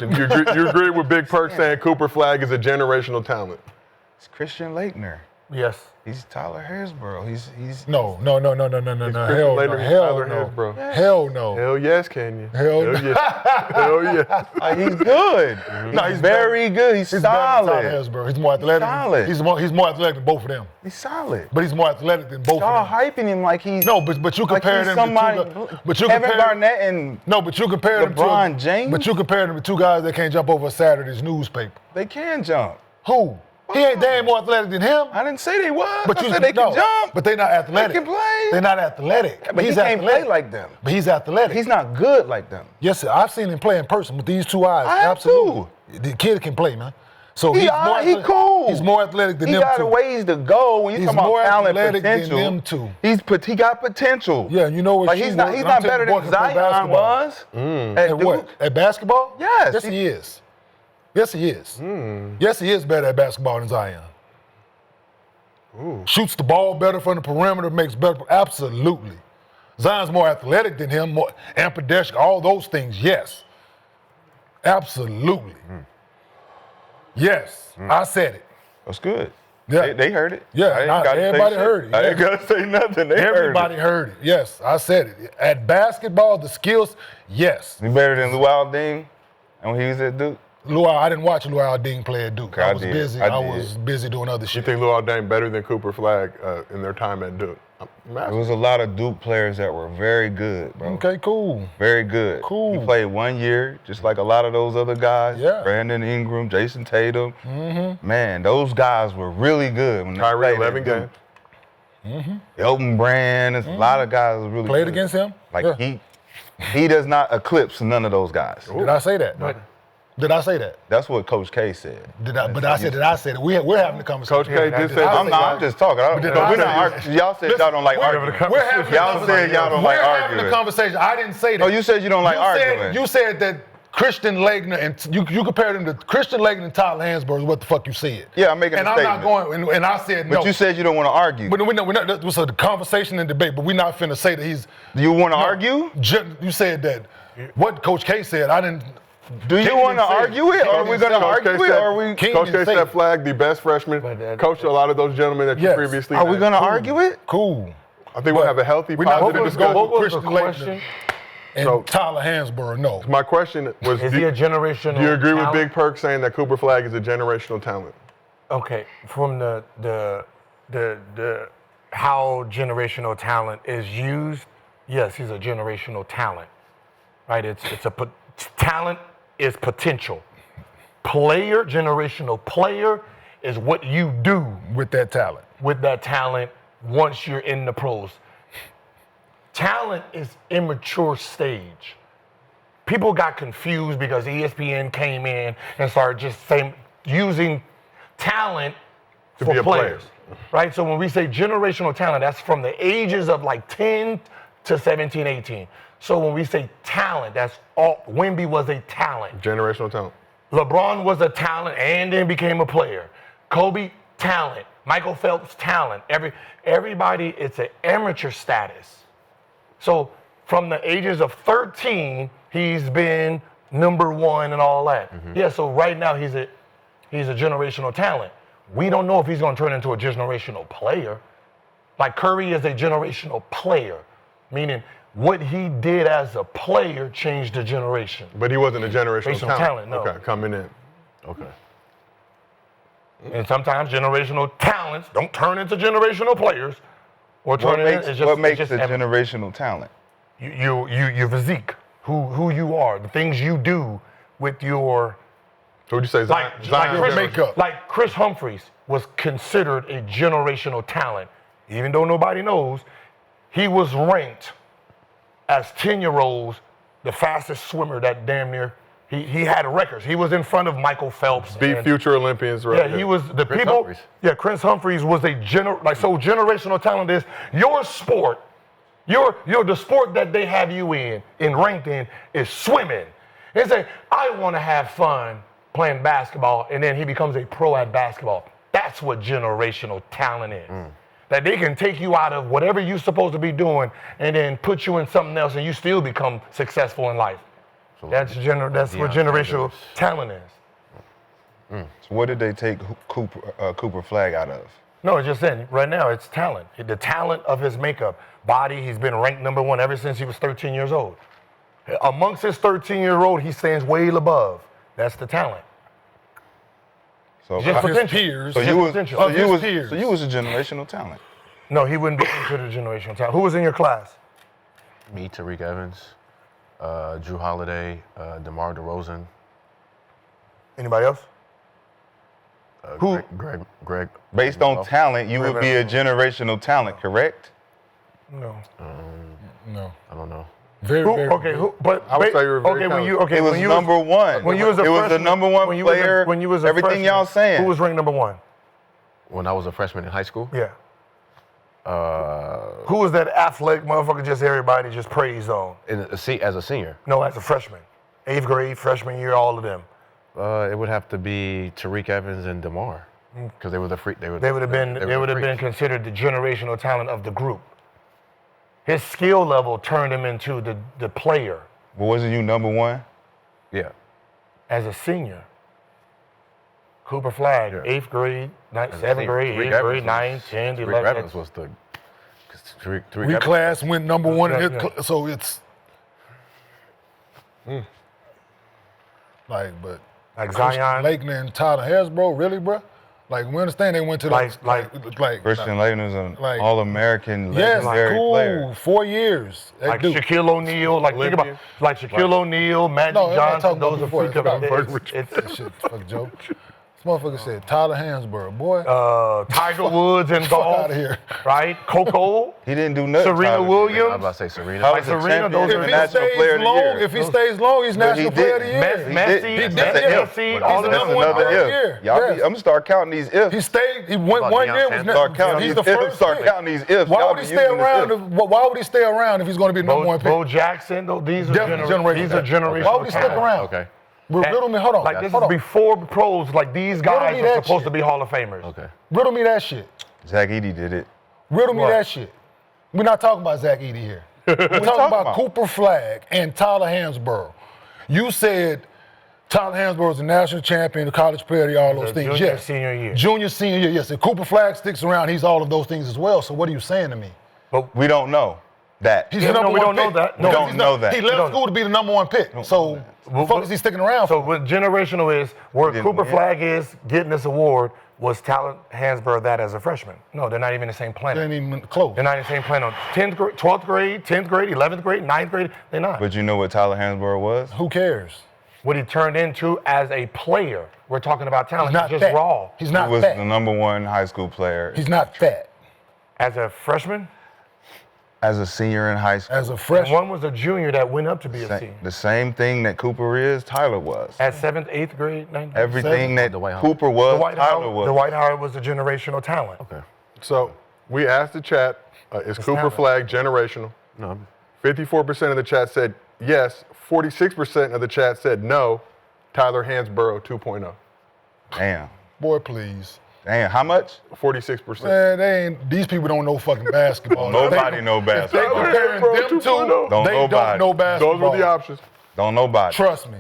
You agree with Big Perk saying Cooper Flagg is a generational talent? It's Christian Laettner. Yes. He's Tyler Haresborough. He's Hell No. no. Hell no. Hell yes, can you? Hell no. Yeah. Hell yeah. he's good. No, he's very good. He's solid. He's more athletic. Solid. He's more athletic than both of them. He's solid. But he's more athletic than both Y'all of them. hyping him like he's But you compare them to Kevin Garnett and but you compare LeBron James. But you compare them to two guys that can't jump over a Saturday's newspaper. They can jump. Who? They ain't more athletic than him. I didn't say they was. But I said they can jump. But they're not athletic. They can play. They're not athletic. But he can't play like them. But he's athletic. He's not good like them. Yes, sir. I've seen him play in person with these two eyes. I have Absolutely. The kid can play, man. So He cool. He's more athletic than He them got two. ways to go. When you talk about talent, potential, than them two. He got potential. Yeah, you know what? Like he's not better than Zion was. At what? At basketball? Yes. Yes, he is. Yes, he is. Yes, he is better at basketball than Zion. Ooh. Shoots the ball better from the perimeter, makes better. Absolutely. Zion's more athletic than him, more ambidextrous, all those things, yes. Absolutely. Yes, I said it. That's good. Yeah. They heard it. Yeah, everybody heard it. I ain't got to say nothing. Everybody heard it. Yes, I said it. At basketball, the skills, yes. He better than Luol Deng and when he was at Duke? I didn't watch Luol Deng play at Duke. Okay, I was busy. I was busy doing other You shit. think Luol Deng better than Cooper Flagg in their time at Duke? There was a lot of Duke players that were very good, bro. Okay, cool. Very good. Cool. He played 1 year, just like a lot of those other guys. Yeah. Brandon Ingram, Jason Tatum. Man, those guys were really good when they Kyrie, played 11 at games. Duke. Elton Brand, a lot of guys were really Played good. against him? Like Yeah. he does not eclipse none of those guys. Did I say that? Did I say that? That's what Coach K said. Did I say that? We're having a conversation. Coach K did say I'm just talking. Y'all said y'all don't like arguing. We're having Y'all said y'all don't like We're having arguing. a conversation. I didn't say that. No, you said you don't like arguing. You said that Christian Laettner and you compared him to Christian Laettner and Tyler Hansborough is what the fuck you said. Yeah, I'm making a statement. And I'm not going, and I said no. But you said you don't want to argue. But we're not, that was a conversation and debate, but we're not finna say that he's... Do you want to argue? You said that what Coach K said, I didn't... Do you want to argue it, or are we going to argue it, or are we... Coach K said Flagg, the best freshman, coached a lot of those gentlemen that you previously Are we going to argue it? Cool. I think we'll have a healthy, positive discussion. What was the question? And Tyler Hansborough, no. My question was, is he a generational do you agree talent? with Big Perk saying that Cooper Flagg is a generational talent? Okay, from the how generational talent is used, yes, he's a generational talent, right? Talent is potential. Generational player is what you do with that talent. With that talent once you're in the pros. Talent is immature stage. People got confused because ESPN came in and started just using talent for players, right? So when we say generational talent, that's from the ages of like 10 to 17, 18. So when we say talent, that's all. Wemby was a talent. Generational talent. LeBron was a talent and then became a player. Kobe, talent. Michael Phelps, talent. Everybody, it's an amateur status. So from the ages of 13, he's been number one and all that. Yeah, so right now he's a generational talent. We don't know if he's going to turn into a generational player. Like Curry is a generational player, meaning what he did as a player changed the generation. But he wasn't a generational talent. No. Okay, coming in. Okay. And sometimes generational talents don't turn into generational players. What makes a generational talent? Your physique, who you are, the things you do with your... So would you say like Chris Humphries was considered a generational talent. Even though nobody knows, he was ranked as 10-year-olds the fastest swimmer that damn near... He had records. He was in front of Michael Phelps. Beat future Olympians, right? Yeah, he was Chris Humphries was a generational talent is your sport. The sport that they have you in ranked in is swimming. They say, I want to have fun playing basketball, and then he becomes a pro at basketball. That's what generational talent is. That they can take you out of whatever you're supposed to be doing and then put you in something else and you still become successful in life. So That's what generational talent is. So what did they take Cooper Flagg out of? No, it's just saying, right now, it's talent. The talent of his makeup. Body, he's been ranked #1 ever since he was 13 years old. Amongst his 13-year-old, he stands way above. That's the talent. So Just His potential. peers. So you was peers. so you was a generational talent. No, he wouldn't be considered generational talent. Who was in your class? me, Tariq Evans, Drew Holiday, DeMar DeRozan. Anybody else? Who? Greg. Based on talent, you would be a generational talent, correct? No. No. I don't know. Very, Who? very. Okay. Who? But I would say you were very okay. When you talented. It was when you number one. When you was a it was the freshman, number one when you was a- player. when you was a everything freshman, y'all saying. Who was ranked #1? When I was a freshman in high school, Yeah. Who was that athletic motherfucker? Just everybody just praised on. as a senior, No, as a freshman, 8th grade, freshman year, all of them. it would have to be Tariq Evans and DeMar, because they were the freak. They would have been considered the generational talent of the group. His skill level turned him into the player But wasn't you number one? Yeah. as a senior. Cooper Flagg, Yeah. 8th grade, As a 7th senior. grade, Tariq 8th Evans grade, was- 9, 10, Tariq 11. Evans was the. Tariq We Evans- class went #1 in his Yeah. so it's like, but Like Christian Zion. Laettner and Tyler Hasbro, really, bro? Like, we understand they went to Like- those, like- Christian Laettner's an like- All-American yes, legendary cool, player. 4 years. That Like dude. Shaquille O'Neal, like think about Olympian. like Shaquille O'Neal, Magic No, I'm not Johnson, talking about those are before. freak of That it's shit, fuck joke. This motherfucker said Tyler Hansborough, boy. Tiger Woods and Fuck golf, outta here. right? Coco, He didn't do nothing. Serena Tyler. I'm Williams, about to say Serena. How Like was a Serena, champion those are- and if he national player stays of the long, year? if he stays long, he's But he national player of the didn't. year. He Messi, did. He That's did. an Messi, if. all He's of the That's them. number one another player of the if. year. Y'all Yes. I'm gonna start counting these ifs. He stayed. He went About 1 Deion year. Was Sanders? Start counting he's these the ifs. first Start pick. counting these ifs. Why Y'all would be he stay using this around? if. Why would he stay around if he's going to be number one pick? Bo Jackson, though, these are Definitely generational. Why would he stick talent. around? Okay. Riddle me. Hold on. Like this hold is on. before pros. Like these guys me are that supposed shit. to be Hall of Famers. Okay. Riddle me that shit. Zach Edey did it. Riddle me What? that shit. We're not talking about Zach Edey here. We're talking about about? Cooper Flagg and Tyler Hansborough. You said Tyler Hansborough is a national champion, a college player, of the year, all those things. Junior, Yes. senior year. Junior, senior year, yes. If Cooper Flagg sticks around, he's all of those things as well. So what are you saying to me? We don't know that. He's Yeah, the no, number we one don't know pick. that. We don't he's know not- that. He We left don't- school to be the number one pick. So the fuck is he sticking around So for? what generational is, where didn't Cooper win. Flagg is getting this award, was Talent Hansborough that as a freshman? No, they're not even the same They planet. ain't even close. They're not in the same planet. 10th grade, 12th grade, 10th grade, 11th grade, 9th grade, they're not. But you know what Tyler Hansborough was? Who cares? What he turned into as a player, we're talking about talent, He's not just fat. raw. He's He not was fat. the number one high school player. He's not fat. As a freshman, As a senior in high school. As a freshman. one was a junior that went up to be a Sa- senior. the same thing that Cooper is, Tyler was. At 7th, 8th grade, 9th grade. Everything that Dwight Howard. Cooper was, Tyler The was. White Howard was a generational talent. Okay. So we asked the chat, is Cooper talent. Flagg generational? No. 54% of the chat said yes. 46% of the chat said no. Tyler Hansborough 2.0. Damn. Boy, please. Damn. How much? 46%. Man, they ain't. These people don't know fucking basketball. Nobody know If they basketball. comparing Bro, them 2.0. two, Don't they nobody. don't know basketball. Those were the options. Don't nobody. Trust me.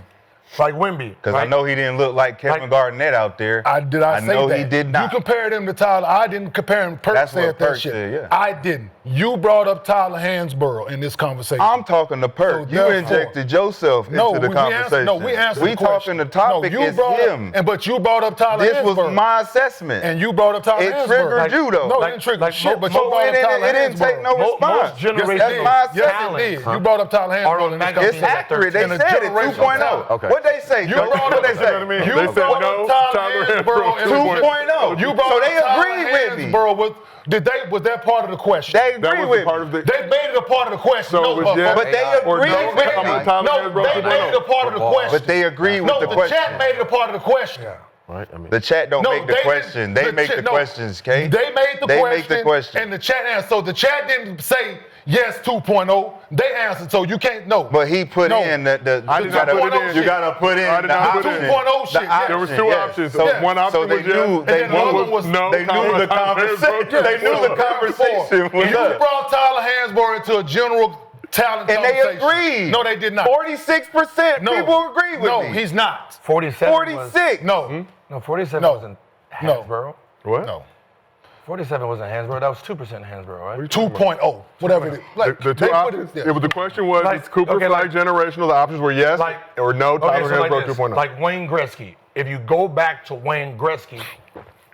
Like Wemby. Because I right? know he didn't look like Kevin Like- Garnett out there. I say know that. he did not. You compared him to Tyler. I didn't compare him. Perk That's what said that Perk shit. said, yeah. I didn't. You brought up Tyler Hansborough in this conversation. I'm talking to Perk. So you therefore- injected yourself into the conversation. we answered We the talking question. the topic you is brought him. Up, but you brought up Tyler This Hansborough. was my assessment. And you brought up Tyler It Hansborough. triggered you, though. No, Like- it didn't trigger like shit, but mo- you brought up it Tyler didn't take no Hansborough. response. Most generational That's my Yes, assessment. it did. You brought up Tyler Are on Hansborough in this magazines It's at conversation. accurate. They And a said it. generational 2.0. talent. Okay. What they say, You Joe? brought What up they say? They You said brought no, up Tyler Tyler Hansborough Hansborough. 2.0. You brought So up they Tyler agreed with me. Hansborough. Was that part of the question? They That agree was with the part me. of the. They made it a part of the question. So no, it was yes, But they or agreed no, with I'm me. on Tyler No, Hansborough they made it a 2.0. part of the question. But they agreed with No, the the question. chat made it a part of the question. Right. I mean. The chat don't No, make the they question. didn't- They make chat- the no, questions, Kay. They made the They question. make the question. And the chat answered. So the chat didn't say yes 2.0. They answered. So you can't know. But he put No. in the I you did not gotta, put it in. you gotta put in I did the not put option. it in. 2.0 shit, The yeah. There was option, two yes. options. So, Yeah. One option so they was yes. knew they And then the other knew one was no. they knew Tyler the conversation. Hansborough They knew the 2.0. conversation was You up. brought Tyler Hansborough into a general talent And they conversation. agreed. No, they did not. 46% No. people agree with no, me. he's not. 47 46. No, No, 47 No. wasn't No. Hansborough. What? no. 47 wasn't Hansborough. That was 2% Hansborough, right? 2.0, whatever it is. Like, The they two put options. it- It was the question was Like, is Cooper okay, Flagg generational? The options were yes or no. Tyler so like Hansborough this, 2.0. like Wayne Gretzky. If you go back to Wayne Gretzky,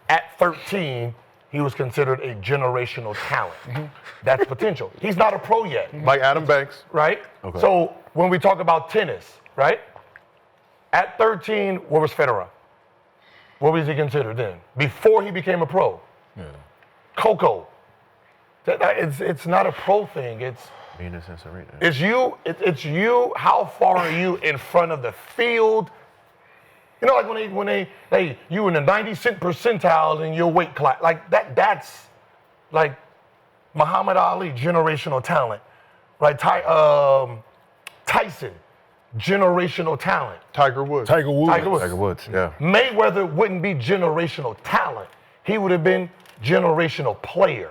at 13, he was considered a generational talent. That's potential. He's not a pro yet, Like Adam Banks. right? So when we talk about tennis, right? At 13, what was Federer? What was he considered then? Before he became a pro? Coco. It's not a pro thing. It's Venus and Serena. It's you. It's you. How far are you in front of the field? You know, like when they you in the 90th percentile in your weight class, like that. That's like Muhammad Ali, generational talent, right? Tyson, generational talent. Tiger Woods. Tiger Woods. Tiger Woods, yeah. Mayweather wouldn't be generational talent. He would have been generational player.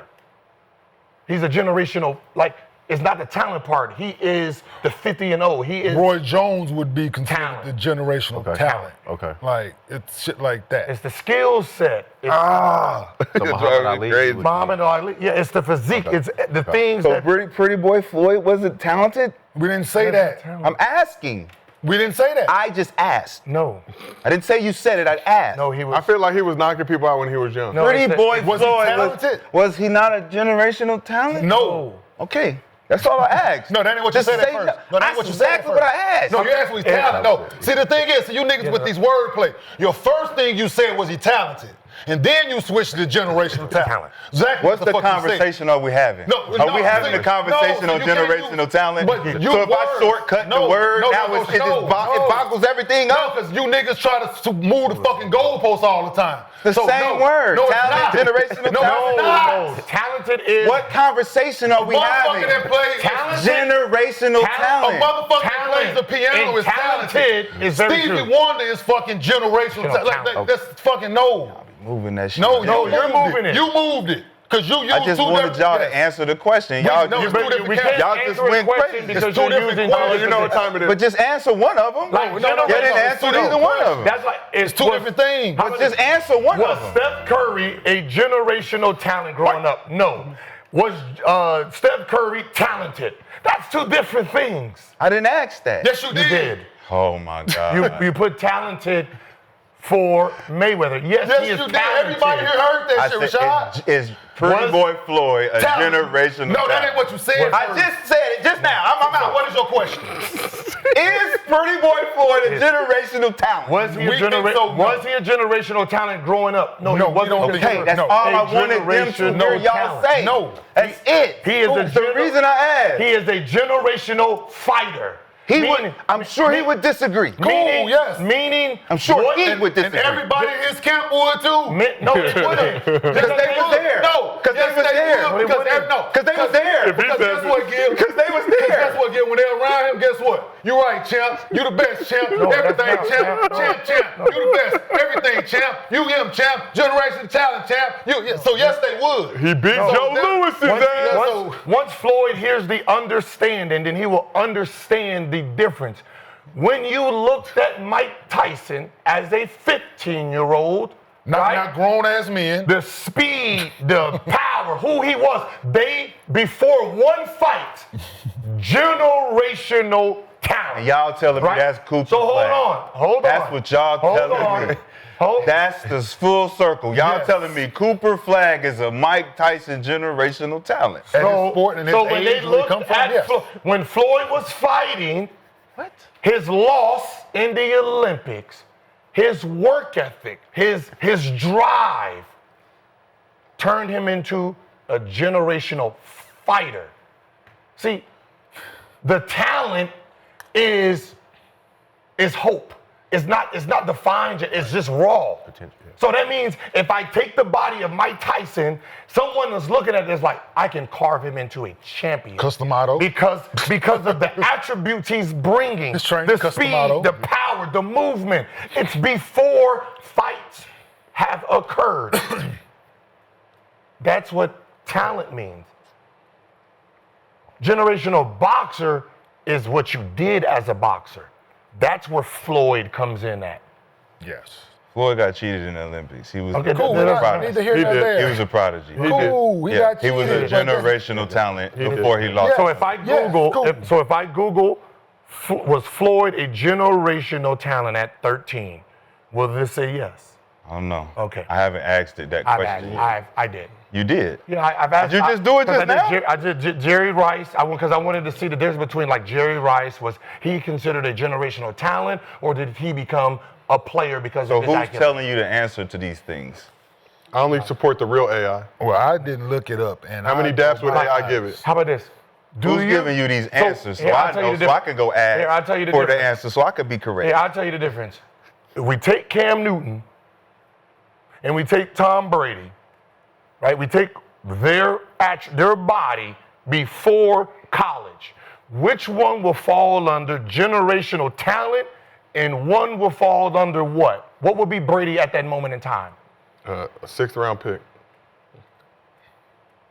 He's a generational, like, it's not the talent part. He is the 50-0. He is. Roy Jones would be considered Talent. the generational talent. Okay. Like, it's shit like that. It's the skill set. It's So Muhammad driving me Ali crazy. would be- Muhammad Ali. Yeah, it's the physique. It's the things So that. pretty boy Floyd wasn't talented? We didn't say that. I'm asking. We didn't say that. I just asked. No, I didn't say you said it. I asked. no, he I was. feel like he was knocking people out when he was young. No. Pretty it's- boy was he Floyd talented? was he not a generational talent? No. Okay. That's all I asked. No, that ain't what you Just said at say first. no. No, that ain't That's what you said at exactly what I first. asked. No, you asked me he's talented. No. See, the thing is, you niggas with Yeah. these wordplay, your first thing you said was he talented. And then you switched to generational talent. Exactly What's what the fuck you said. conversation are we having? No, are no, we having see, a conversation no, on you can't generational use- talent? but you So if I words. shortcut No, the word, no, now no, it no, boggles everything No, up. because you niggas try to move the fucking goalposts all the time. The So, same no, word. No, it's Talent, not. generational no, talent. it's not. No, talented is. What conversation are we Motherfucker having? that plays Talented- Generational A talent. motherfucker that Talent plays the piano and is talented. is very Stevie true. Wonder is fucking generational talent. Like, talent. that's fucking no. Moving that shit. No, around. you're moving it. You moved it. Because you used I just two wanted different- y'all yes. to answer the question. Y'all, no, you, it's two But different we can't Y'all answer just a went question crazy. because It's two you're different using questions. You know what time it is. but just answer one of them. Like, No, no, no, you didn't no, answer it's two neither one of them. That's like It's two different things. How But about just this? answer one Was of them. Steph Curry a generational talent growing up? No. Was Steph Curry talented? That's two different things. I didn't ask that. Yes, you You did. did. Oh my God. You put talented for Mayweather. Yes, Yes, he is you did. talented. Everybody here heard that I shit, said, Rashad. is Pretty Was Boy Floyd a Talent. generational No, that talent? ain't what you said. I first. just said it just now. I'm So out. what is your question? Is Pretty Boy Floyd a generational talent? Was he, We think so, no. was he a generational talent growing up? No, No, he we wasn't. don't think Okay, so. that's No. all A I wanted them to generational hear y'all talent. say. No. That's it. He is a the reason I asked. He is a generational fighter. He Meaning- would. I'm sure he would disagree. Meaning, yes. Meaning, I'm sure what- he would And disagree. everybody in his camp would too. No, they wouldn't. Because they was there. No, Because yes, they was there. would, because wouldn't. no, Because they was there. Because guess what, Gil? Because they was Because there. guess what, Gil? When they're around him, guess what? You right, champ. You the best, champ. Everything, that's champ. not- Champ. You the best. Everything, champ. You him, champ. Generation talent, champ. So yes, they would. He beat No, Joe that- Lewis's once- ass. so- Once Floyd hears the understanding, then he will understand the difference. When you looked at Mike Tyson as a 15-year-old, Not grown ass men. the speed, the power, who he was, before one fight, generational talent. And y'all telling me Right? that's Cooper So hold Flagg. on. That's what y'all telling me. That's the full circle. Y'all Yes. telling me Cooper Flagg is a Mike Tyson generational talent. At his sport and his so when age, they where he looked come from, at yes. when Floyd was fighting, his loss in the Olympics, his work ethic, his drive turned him into a generational fighter. See, the talent is hope. It's not defined, it's just raw. So that means if I take the body of Mike Tyson, someone is looking at this like, I can carve him into a champion. Customato. Because of the attributes he's bringing. His training, the Customato. speed, the power, the movement. It's before fights have occurred. That's what talent means. Generational boxer is what you did as a boxer. That's where Floyd comes in at. Yes. Floyd got cheated in the Olympics. He was Okay, Cool. Then I that's- need to hear He that did. there. he was a prodigy. Cool. He got He was a cheated, but that's- generational talent before he lost. So if I Google, cool. if I Google, was Floyd a generational talent at 13? Will this say yes? I don't know. Okay. I haven't asked it that question yet. I did. You did. Yeah, I've asked. Did you just do it 'cause just I did now? I did Jerry Rice. Because I wanted to see the difference between like Jerry Rice, was he considered a generational talent, or did he become a player because So of his who's IQ? telling you the answer to these things? I only support the real AI. Well, I didn't look it up. And How many daps would AI give it? How about this? Who's giving you these answers so here, I'll I tell you know, the so I diff- can go ask Here, I'll tell you the for the difference. answer so I could be correct. Hey, I'll tell you the difference. If we take Cam Newton and we take Tom Brady, right? We take their body before college. Which one will fall under generational talent and one will fall under what? What would be Brady at that moment in time? A 6th round pick.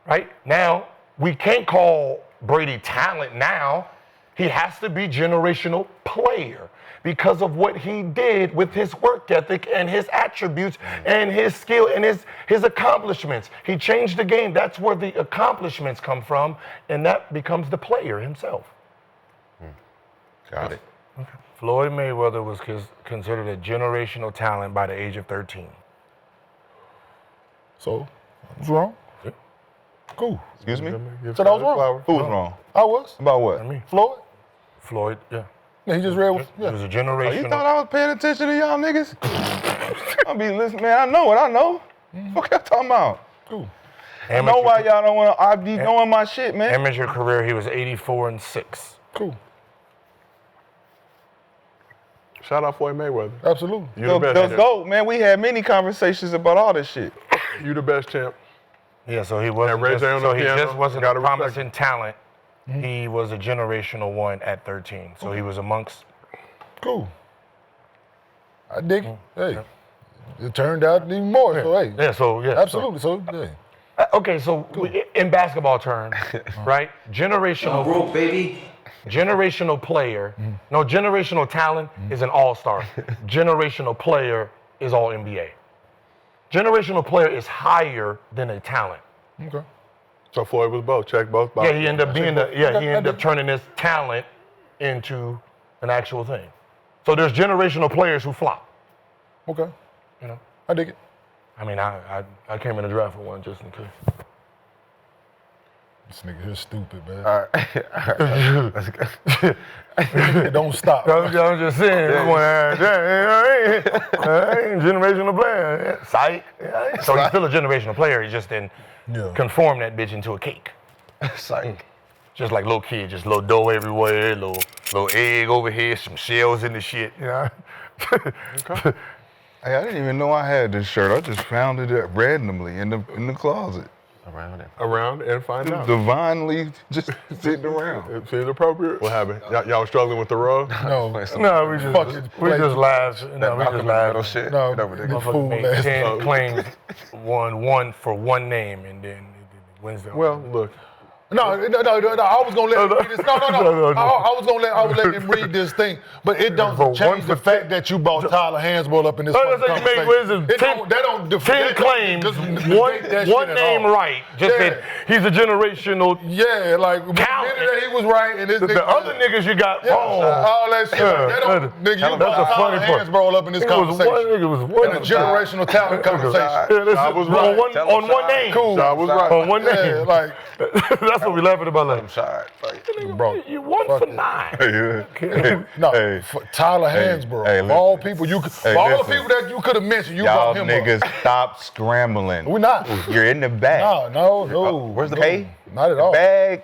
Right? Now, we can't call Brady talent now. He has to be generational player because of what he did with his work ethic and his attributes and his skill and his accomplishments. He changed the game. That's where the accomplishments come from, and that becomes the player himself. Got it. Floyd Mayweather was considered a generational talent by the age of 13. So, I was wrong. Cool. Excuse me? So that was wrong. Who was wrong? I was. About what? I mean, Floyd? Floyd, yeah. Yeah, he just read. It Yeah. was a Oh, generational. you thought I was paying attention to y'all niggas? I be listening, man. I know what I know. What y'all talking about? Cool. I know why y'all don't want to be knowing my shit, man. Amateur career, he was 84-6. Cool. Shout out Floyd Mayweather. Absolutely. You the The best. GOAT, man. We had many conversations about all this shit. You the best champ. Yeah, so he wasn't Ray just, J on the so he piano, just wasn't a gotta respect promising talent. He was a generational one at 13. So he was amongst. Cool. I dig it. Hey, it turned out even more. So hey, Yeah, so yeah. absolutely. So hey, Okay, so in basketball terms, right? Generational Broke, baby. generational player. No, generational talent is an all-star. Generational player is all NBA. Generational player is higher than a talent. okay. So Floyd was both. Check both boxes. Yeah, he ended up being the. Yeah, he I ended up did. turning his talent into an actual thing. So there's generational players who flop. Okay. You know, I dig it. I mean, I came in the draft for one just in case. This nigga here stupid, man. All right. Let's go. It don't stop. I'm just saying, generational player, psych. So he's still a generational player. He just didn't Yeah. conform that bitch into a cake. Psych. Just like little kid, just little dough everywhere, little egg over here, some shells in the shit. You know. Hey, I didn't even know I had this shirt. I just found it randomly in the closet. Around it. Around and find out. Divinely just sitting around. It seems appropriate. What happened? Y'all was struggling with the rug? No, No, we just Fucking laughed. No, we just laughed. Shit. no, Get over there. this Motherfucker fool made ass. 10 claims, one for one name, and then Wednesday. Well, look. No, I was gonna let him read this. No. I was letting him read this thing, but it don't For change one the for fact that you brought Tyler Hansbrough up in this. Oh, that's fucking like you made conversation. Wiz It don't- that don't def- 10 that don't claims, just one negate that shit at name all. right. Just Yeah. said he's a generational. Yeah, like the Talent. minute that he was right, and this The nigga, other niggas you got wrong. all that shit. Yeah, That don't, nigga, you that's brought the Tyler funny part. Hansbrough up in this It was one conversation. nigga was one. In a generational talent conversation. Yeah, this I is was on right. one Tell him on one Shad. name. Cool. I was right. On one Yeah, name. like, That's what we laughing about. Like, Sorry. bro. you won for 9. No, Hey. for Tyler Hansbrough. hey, of all listen. people, you could, Hey, of all the listen. people that you could have mentioned, you Y'all brought him niggas up. stop scrambling. We're not. You're in the back. No. Where's the no, pay? Not at all. Bag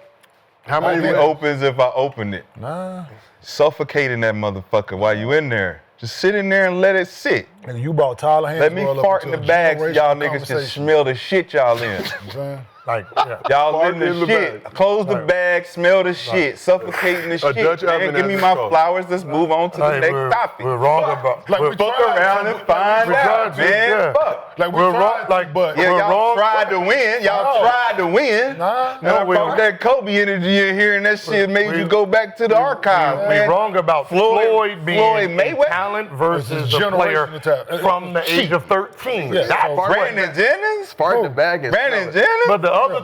How many only wins? opens if I open it. Nah. Suffocating that motherfucker while you in there. Just sit in there and let it sit. Nigga, you brought Tyler Hansbrough Let me up fart in into the a bag so y'all generational niggas can conversation. smell the shit y'all in. You know what I'm saying? Like, yeah. Y'all Fart in the in the shit. bag. Close the bag, smell the shit, suffocating the shit. Dutch Man, oven give me as my it's called. flowers. Let's move on to the Hey, next we're topic. wrong about. Like, we're we Fuck tried around to- and find we out, tried to, man. yeah. Fuck. Like we We're tried, wrong, like, but Yeah, We're y'all wrong. tried to win. Y'all tried to win. Nah. And I we- brought that Kobe energy in here, and that shit made you go back to the archive, We man. wrong about Floyd being Floyd Mayweather? talent versus It's a the player generational talent. from the age of 13. Yeah, That's so what- Brandon Jennings? Fart in the bag and Brandon smell it. Jennings? But the other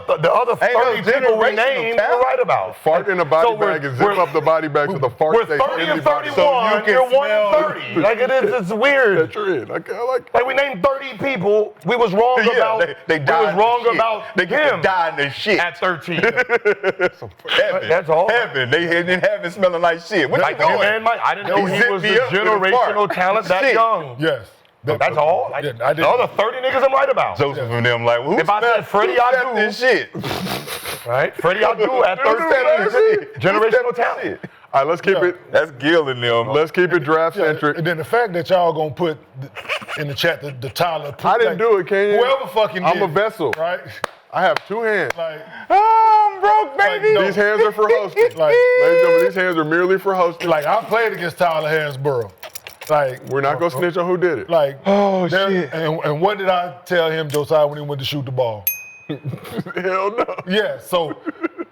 Ain't no 30 people we generational named, talent. you're right about. Fart in the body So bag and zip up the body bag so the fart We're stays 30 in and the body. 31. can You're 1 and smell- 30. Like it's weird. That you're in. I like Like we named 30 people. We was wrong about. they we died was in wrong the shit. about They get him to die in the shit. at 13. Heaven. That's all. Heaven. They had in heaven smelling like shit. What Like you doing? man, Mike, I didn't know He he zipped was the me up with a generational fart. talent that Shit. young. yes. That's all. Like, Yeah, I the didn't. other 30 niggas I'm right about. Joseph and them like, who If I said Freddie Adu- this shit? Right? Freddie Adu at 13. Generational talent. All right, let's keep it. That's Gil and them. Let's keep it draft Yeah, centric. and then the fact that y'all gonna put in the chat the Tyler. I didn't do it, can you? Whoever fucking did I'm a it, vessel. right? I have 2 hands. Like, Oh, I'm broke, baby. no. These hands are for hosting. Like- Ladies and gentlemen, these hands are merely for hosting. like I played against Tyler Hansborough. Like, We're not gonna snitch on who did it. like, Oh, there- shit. And what did I tell him, Josiah, when he went to shoot the ball? Hell no. Yeah, so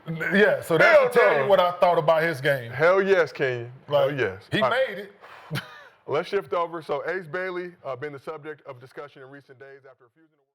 that's Hell to tell no. you what I thought about his game. Hell yes, Kenyon. Like, Hell yes. He All right, made it. let's shift over. So Ace Bailey been the subject of discussion in recent days after refusing to